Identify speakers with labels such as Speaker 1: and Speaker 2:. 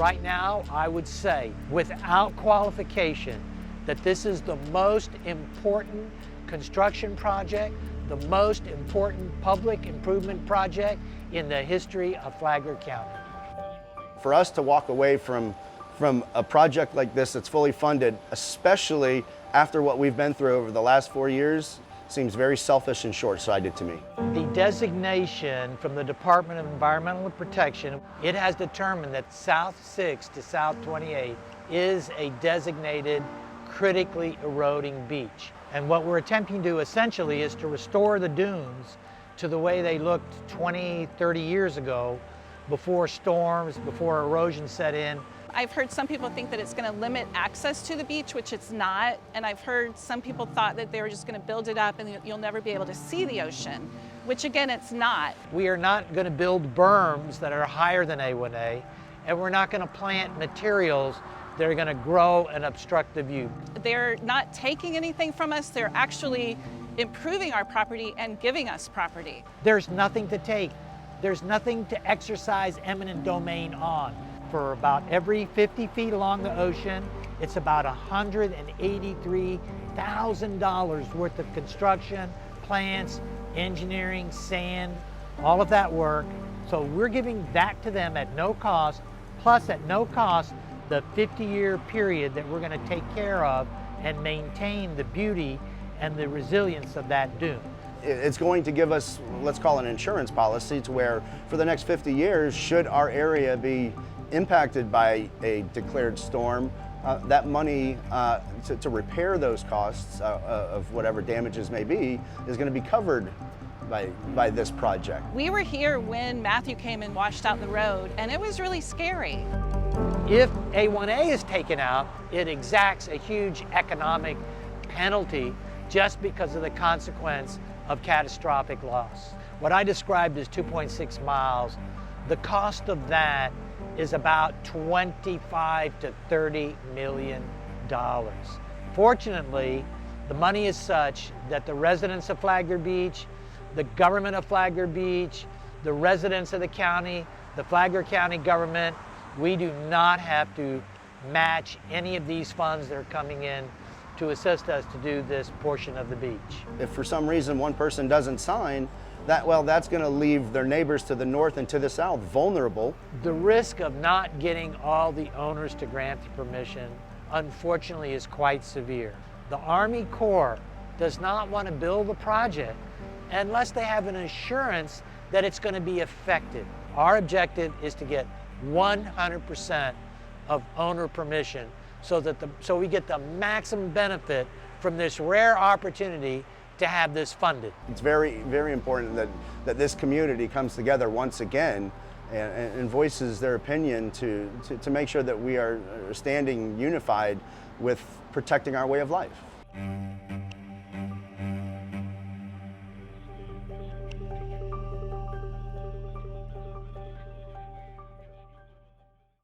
Speaker 1: Right now, I would say, without qualification, that this is the most important construction project, the most important public improvement project in the history of Flagler County.
Speaker 2: For us to walk away from a project like this that's fully funded, especially after what we've been through over the last 4 years, seems very selfish and short-sighted to me.
Speaker 1: The designation from the Department of Environmental Protection, it has determined that South 6 to South 28 is a designated critically eroding beach. And what we're attempting to do essentially is to restore the dunes to the way they looked 20, 30 years ago, before storms, before erosion set in.
Speaker 3: I've heard some people think that it's going to limit access to the beach, which it's not. And I've heard some people thought that they were just going to build it up and you'll never be able to see the ocean, which again, it's not.
Speaker 1: We are not going to build berms that are higher than A1A, and we're not going to plant materials that are going to grow and obstruct the view.
Speaker 3: They're not taking anything from us. They're actually improving our property and giving us property.
Speaker 1: There's nothing to take. There's nothing to exercise eminent domain on. For about every 50 feet along the ocean, it's about $183,000 worth of construction, plants, engineering, sand, all of that work. So we're giving that to them at no cost, plus at no cost, the 50-year period that we're going to take care of and maintain the beauty and the resilience of that dune.
Speaker 2: It's going to give us, let's call it an insurance policy, to where for the next 50 years, should our area be impacted by a declared storm, that money to repair those costs of whatever damages may be is going to be covered by this project.
Speaker 3: We were here when Matthew came and washed out the road, and it was really scary.
Speaker 1: If A1A is taken out, it exacts a huge economic penalty just because of the consequence of catastrophic loss. What I described as 2.6 miles, the cost of that is about $25 to $30 million. Fortunately, the money is such that the residents of Flagler Beach, the government of Flagler Beach, the residents of the county, the Flagler County government, we do not have to match any of these funds that are coming in to assist us to do this portion of the beach.
Speaker 2: If for some reason one person doesn't sign, that's going to leave their neighbors to the north and to the south vulnerable.
Speaker 1: The risk of not getting all the owners to grant the permission, unfortunately, is quite severe. The Army Corps does not want to build a project unless they have an assurance that it's going to be effective. Our objective is to get 100% of owner permission so we get the maximum benefit from this rare opportunity to have this funded.
Speaker 2: It's very, very important that this community comes together once again and voices their opinion to make sure that we are standing unified with protecting our way of life.